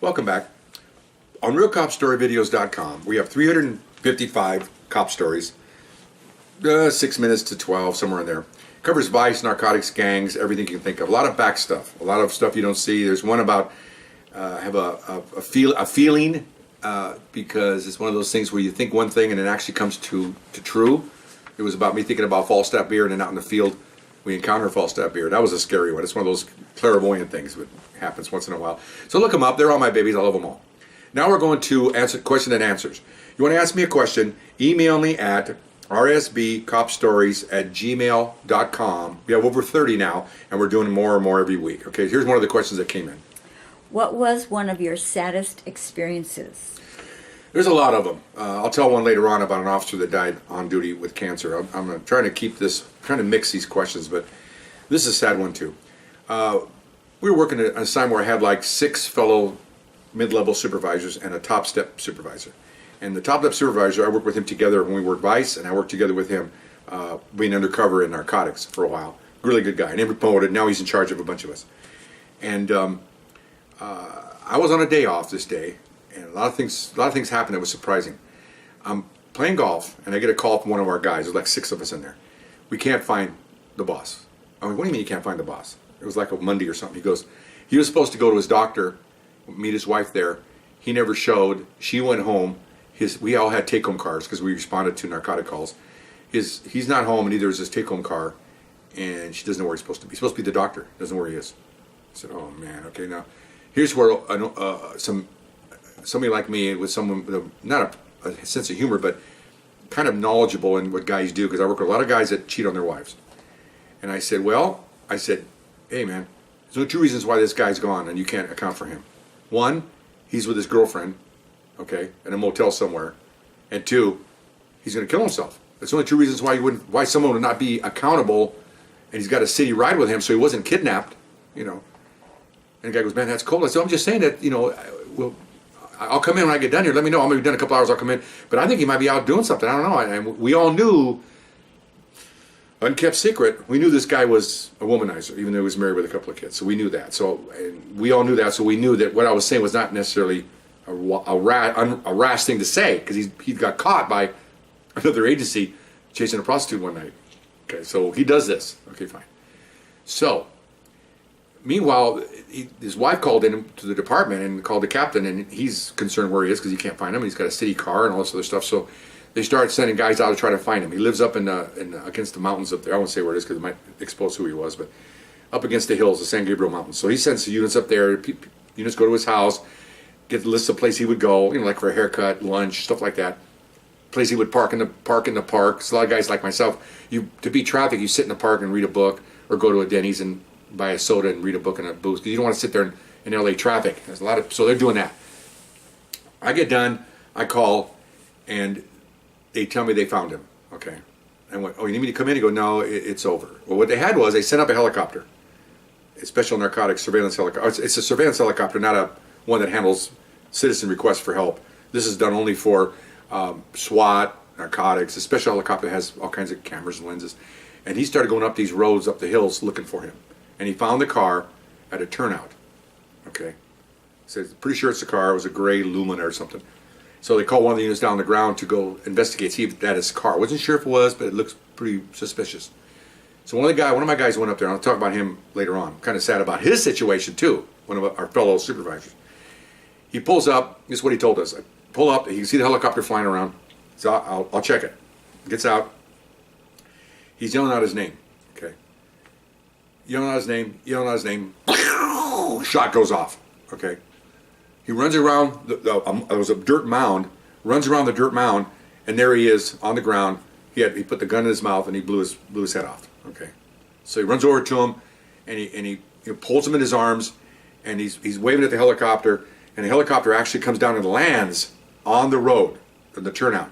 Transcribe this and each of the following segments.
Welcome back. On RealCopStoryVideos.com, we have 355 cop stories, 6 minutes to 12, somewhere in there. Covers vice, narcotics, gangs, everything you can think of. A lot of back stuff, a lot of stuff you don't see. There's one about have a feeling because it's one of those things where you think one thing and it actually comes to true. It was about me thinking about Falstaff beer, and then out in the field we encounter Falstaff beer. That was a scary one. It's one of those clairvoyant things that happens once in a while. So look them up. They're all my babies. I love them all. Now we're going to answer question and answers. You want to ask me a question, email me at rsbcopstories@gmail.com. We have over 30 now, and we're doing more and more every week. Okay, here's one of the questions that came in. What was one of your saddest experiences? There's a lot of them. I'll tell one later on about an officer that died on duty with cancer. I'm trying to keep this, trying to mix these questions, but this is a sad one too. We were working at a time where I had like 6 fellow mid-level supervisors and a top step supervisor. And the top step supervisor, I worked with him together when we worked vice, and I worked together with him being undercover in narcotics for a while. Really good guy. Never promoted. Now he's in charge of a bunch of us. And I was on a day off this day, and a lot of things happened that was surprising. I'm playing golf, and I get a call from one of our guys. There's like 6 of us in there. We can't find the boss. I mean, what do you mean you can't find the boss? It was like a Monday or something. He goes, he was supposed to go to his doctor, meet his wife there. He never showed. She went home. We all had take-home cars because we responded to narcotic calls. He's not home, and neither is his take-home car, and she doesn't know where he's supposed to be. He's supposed to be the doctor. Doesn't know where he is. I said, oh man, okay, now here's where somebody like me with someone with not a sense of humor, but kind of knowledgeable in what guys do, because I work with a lot of guys that cheat on their wives. And I said, hey man, there's only 2 reasons why this guy's gone and you can't account for him. 1, he's with his girlfriend, okay, in a motel somewhere, and 2, he's going to kill himself. That's only 2 reasons why someone would not be accountable, and he's got a city ride with him, so he wasn't kidnapped, you know. And the guy goes, man, that's cold. I said, I'm just saying that, you know, I'll come in when I get done here. Let me know. I'm going to be done in a couple hours. I'll come in. But I think he might be out doing something. I don't know. And we all knew, unkept secret, we knew this guy was a womanizer, even though he was married with a couple of kids. So we knew that. So and we all knew that. So we knew that what I was saying was not necessarily a rash thing to say, because he got caught by another agency chasing a prostitute one night. Okay, so he does this. Okay, fine. So meanwhile, his wife called in to the department and called the captain, and he's concerned where he is because he can't find him. He's got a city car and all this other stuff. So they start sending guys out to try to find him. He lives up in against the mountains up there. I won't say where it is because it might expose who he was, but up against the hills, the San Gabriel Mountains. So he sends the units up there. Units go to his house, get the list of places he would go, you know, like for a haircut, lunch, stuff like that. Place he would park in the park. So a lot of guys like myself, to beat traffic, you sit in the park and read a book, or go to a Denny's and buy a soda and read a book in a booth, because you don't want to sit there in LA traffic. There's a lot of, so they're doing that. I get done, I call, and they tell me they found him. Okay. I went, oh, you need me to come in? He go, no, it's over. Well, what they had was, they sent up a helicopter, a special narcotics surveillance helicopter. It's a surveillance helicopter, not one that handles citizen requests for help. This is done only for SWAT, narcotics. A special helicopter has all kinds of cameras and lenses. And he started going up these roads, up the hills, looking for him. And he found the car at a turnout. Okay. He says, pretty sure it's the car. It was a gray Lumina or something. So they called one of the units down on the ground to go investigate, see if that is the car. Wasn't sure if it was, but it looks pretty suspicious. So one of my guys went up there, and I'll talk about him later on. I'm kind of sad about his situation too, one of our fellow supervisors. He pulls up, this is what he told us. I pull up, he can see the helicopter flying around. So I'll check it. Gets out. He's yelling out his name. Okay. Yelling out his name. Shot goes off. Okay. He runs around, there was a dirt mound, runs around the dirt mound, and there he is on the ground. He put the gun in his mouth, and he blew his head off. Okay. So he runs over to him, and he pulls him in his arms, and he's waving at the helicopter, and the helicopter actually comes down and lands on the road, the turnout.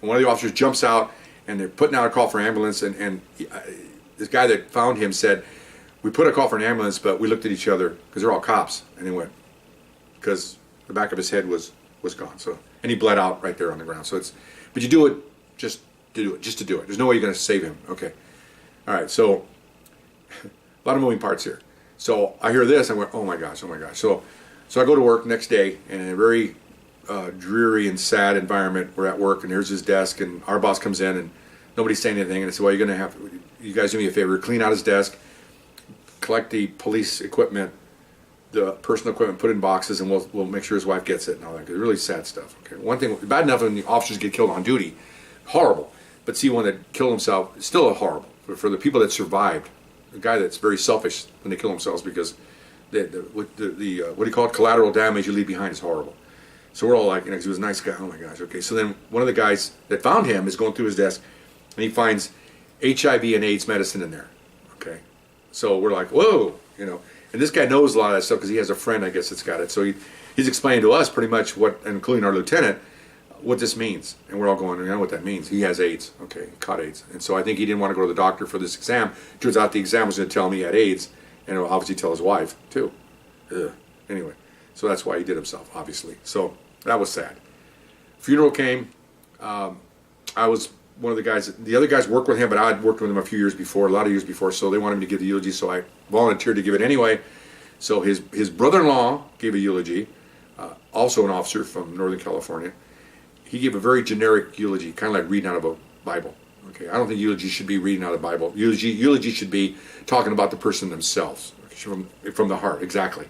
And one of the officers jumps out, and they're putting out a call for ambulance, and this guy that found him said, we put a call for an ambulance, but we looked at each other, because they're all cops, and they went, because the back of his head was gone. So, and he bled out right there on the ground. So but you do it just to do it. There's no way you're going to save him. Okay. All right. So a lot of moving parts here. So I hear this, I went, oh my gosh. So So I go to work next day, and in a very dreary and sad environment, we're at work, and here's his desk, and our boss comes in, and nobody's saying anything, and I said, well, you're going to have, you guys do me a favor, clean out his desk, collect the police equipment, the personal equipment, put it in boxes, and we'll make sure his wife gets it and all that. Really sad stuff. Okay, one thing, bad enough when the officers get killed on duty, horrible. But see, one that killed himself, still a horrible. But for the people that survived, a guy that's very selfish when they kill themselves because what do you call it? Collateral damage you leave behind is horrible. So we're all like, 'cause he was a nice guy. Oh my gosh. Okay. So then one of the guys that found him is going through his desk, and he finds HIV and AIDS medicine in there. Okay. So we're like, whoa, And this guy knows a lot of that stuff because he has a friend, I guess, that's got it. So he's explaining to us pretty much what, including our lieutenant, what this means. And we're all going, I know what that means. He has AIDS. Okay, caught AIDS. And so I think he didn't want to go to the doctor for this exam. Turns out the exam was going to tell him he had AIDS, and it will obviously tell his wife, too. Ugh. Anyway, so that's why he did himself, obviously. So that was sad. Funeral came. I was one of the guys, the other guys worked with him, but I had worked with him a lot of years before, so they wanted me to give the eulogy, so I volunteered to give it anyway. So his brother-in-law gave a eulogy, also an officer from Northern California. He gave a very generic eulogy, kind of like reading out of a Bible. Okay, I don't think eulogy should be reading out of the Bible. Eulogy should be talking about the person themselves, from the heart, exactly.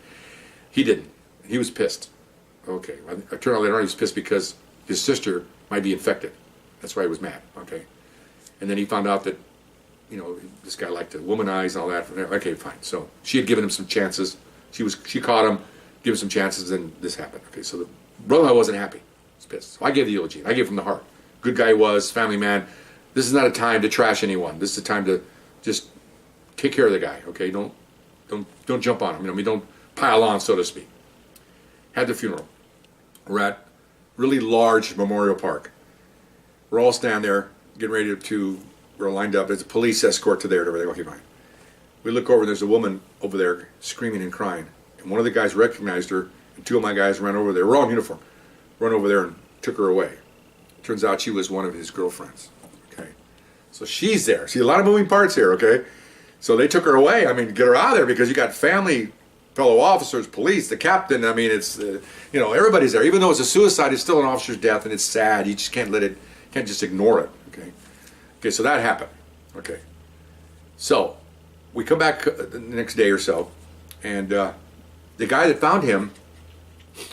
He didn't. He was pissed. Okay, I turned out later on he was pissed because his sister might be infected. That's why he was mad, okay? And then he found out that, this guy liked to womanize and all that. Okay, fine. So she had given him some chances. She caught him, gave him some chances, and this happened. Okay, so the brother wasn't happy. He was pissed. So I gave the eulogy. I gave from the heart. Good guy he was, family man. This is not a time to trash anyone. This is a time to just take care of the guy, okay? Don't jump on him. Don't pile on, so to speak. Had the funeral. We're at really large Memorial Park. We're all standing there, getting ready we're lined up. There's a police escort to there and everything. Okay, fine. We look over, and there's a woman over there screaming and crying. And one of the guys recognized her, and two of my guys ran over there. We're all in uniform. Run over there and took her away. Turns out she was one of his girlfriends. Okay. So she's there. See, a lot of moving parts here, okay? So they took her away. Get her out of there because you got family, fellow officers, police, the captain. It's, everybody's there. Even though it's a suicide, it's still an officer's death, and it's sad. You just can't just ignore it, okay? Okay, so that happened, okay? So, we come back the next day or so, and the guy that found him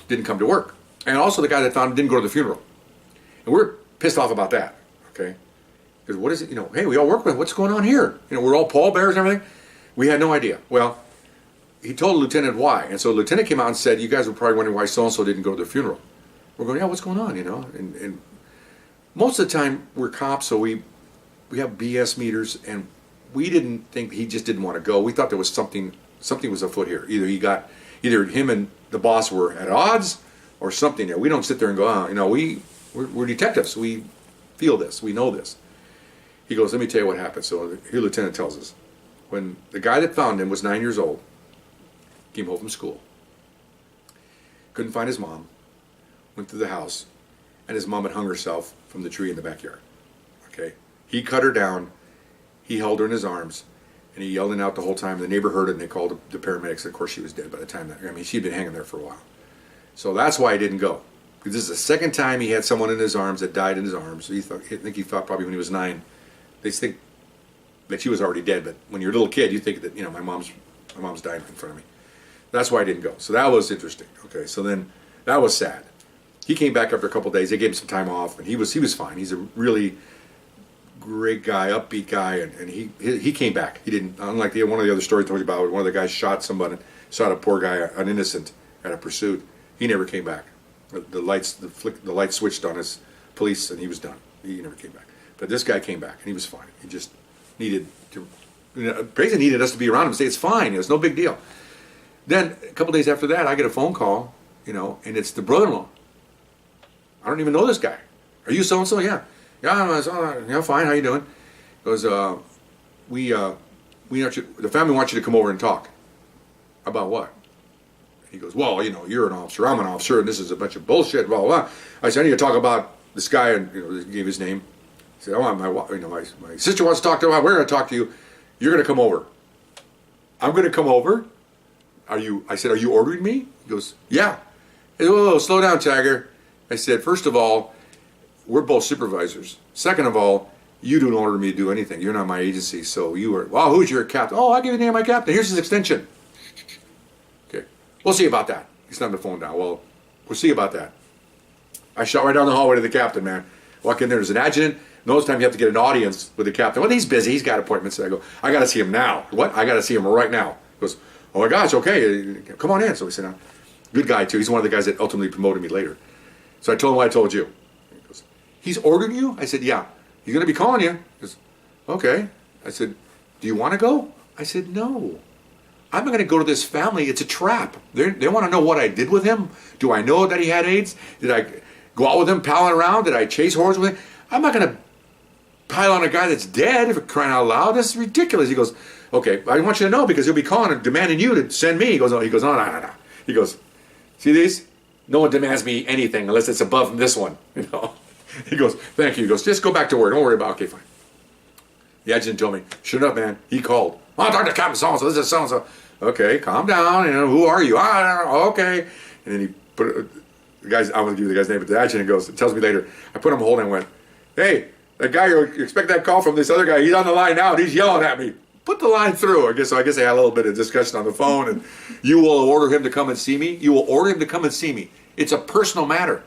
didn't come to work. And also the guy that found him didn't go to the funeral. And we're pissed off about that, okay? Because what is it, hey, we all work with him. What's going on here? We're all pallbearers and everything. We had no idea. Well, he told the lieutenant why. And so the lieutenant came out and said, you guys were probably wondering why so-and-so didn't go to the funeral. We're going, yeah, what's going on, And most of the time, we're cops, so we have BS meters, and we didn't think he just didn't want to go. We thought there was something was afoot here. Either him and the boss were at odds, or something there. We don't sit there and go, we're detectives. We feel this. We know this. He goes, let me tell you what happened. So here, Lieutenant tells us. When the guy that found him was 9 years old, came home from school, couldn't find his mom, went to the house, and his mom had hung herself from the tree in the backyard. Okay? He cut her down, he held her in his arms, and he yelled it out the whole time. The neighbor heard it, and they called the paramedics. Of course, she was dead by the time she'd been hanging there for a while. So that's why he didn't go. Because this is the second time he had someone in his arms that died in his arms. I think he thought probably when he was 9, they think that she was already dead. But when you're a little kid, you think that, my mom's dying in front of me. That's why I didn't go. So that was interesting. Okay, so then that was sad. He came back after a couple of days. They gave him some time off, and he was fine. He's a really great guy, upbeat guy, and he came back. He didn't, unlike one of the other stories I told you about, one of the guys shot a poor guy, an innocent, at a pursuit. He never came back. The light switched on his police, and he was done. He never came back. But this guy came back, and he was fine. He just needed basically needed us to be around him and say it's fine. It's no big deal. Then a couple days after that, I get a phone call, and it's the brother-in-law. I don't even know this guy. Are you so-and-so? Yeah. Yeah, fine. How you doing? He goes, the family wants you to come over and talk. About what? He goes, well, you're an officer, I'm an officer, and this is a bunch of bullshit, blah, blah, blah. I said, I need to talk about this guy, and he gave his name. He said, my sister wants to talk to him. We're going to talk to you. You're going to come over. I'm going to come over? I said, are you ordering me? He goes, yeah. I said, whoa, slow down, Tiger. I said, first of all, we're both supervisors. Second of all, you don't order me to do anything. You're not my agency, so you are, well, who's your captain? Oh, I'll give you the name of my captain. Here's his extension. Okay, we'll see about that. He's not on the phone now. Well, we'll see about that. I shot right down the hallway to the captain, man. Walk in there, there's an adjutant. Most time you have to get an audience with the captain. Well, he's busy. He's got appointments. I go, I got to see him now. What? I got to see him right now. He goes, oh my gosh, okay, come on in. So we sit down. Good guy, too. He's one of the guys that ultimately promoted me later. So I told him what I told you. He goes, he's ordering you? I said, yeah. He's going to be calling you. He goes, okay. I said, do you want to go? I said, no. I'm not going to go to this family. It's a trap. They want to know what I did with him. Do I know that he had AIDS? Did I go out with him, palling around? Did I chase horses with him? I'm not going to pile on a guy that's dead, for crying out loud. This is ridiculous. He goes, okay, I want you to know because he'll be calling and demanding you to send me. He goes, no, no. He goes, see these? No one demands me anything unless it's above this one. You know. He goes, thank you. He goes, just go back to work. Don't worry about it. Okay, fine. The adjutant told me, shut up, man. He called. I want to talk to Captain so-and-so. This is so-and-so. Okay, calm down. You know, who are you? Okay. And then he put the guy's, I'm going to give you the guy's name, but the adjutant goes, tells me later, I put him on hold and went, hey, that guy, you expect that call from this other guy. He's on the line now and he's yelling at me. Put the line through. I guess they had a little bit of discussion on the phone, and you will order him to come and see me. You will order him to come and see me. It's a personal matter.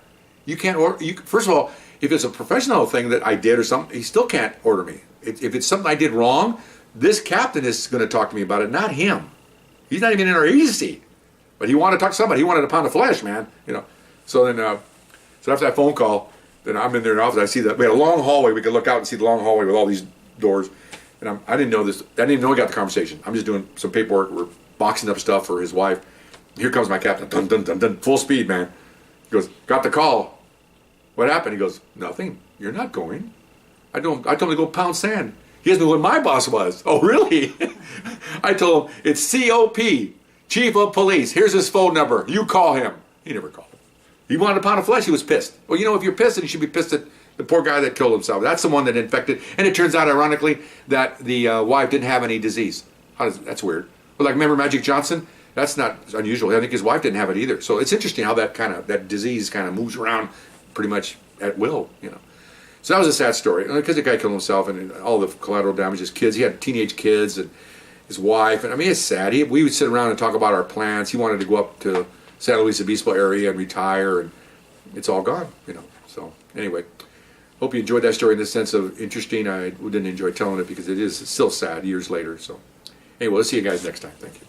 You can't order. First of all, if it's a professional thing that I did or something, he still can't order me. If it's something I did wrong, this captain is going to talk to me about it, not him. He's not even in our agency, but he wanted to talk to somebody. He wanted a pound of flesh, man. You know. So then, so after that phone call, then I'm in there in the office. I see that we had a long hallway. We could look out and see the long hallway with all these doors. And I didn't know this. I didn't even know he got the conversation. I'm just doing some paperwork. We're boxing up stuff for his wife. Here comes my captain. Dun, dun, dun, dun. Full speed, man. He goes, got the call. What happened? He goes, nothing. You're not going. I told him to go pound sand. He doesn't know what my boss was. Oh, really? I told him, it's COP, Chief of Police. Here's his phone number. You call him. He never called him. He wanted a pound of flesh. He was pissed. Well, you know, if you're pissed, then you should be pissed at the poor guy that killed himself. That's the one that infected. And it turns out, ironically, that the wife didn't have any disease. That's weird. But like, remember Magic Johnson? That's not unusual. I think his wife didn't have it either. So it's interesting how that disease kind of moves around pretty much at will, you know. So that was a sad story. Because the guy killed himself and all the collateral damage, his kids. He had teenage kids and his wife. And I mean, it's sad. We would sit around and talk about our plans. He wanted to go up to San Luis Obispo area and retire, and it's all gone, you know. So anyway, hope you enjoyed that story in the sense of interesting. I didn't enjoy telling it because it is still sad years later. So anyway, we'll see you guys next time. Thank you.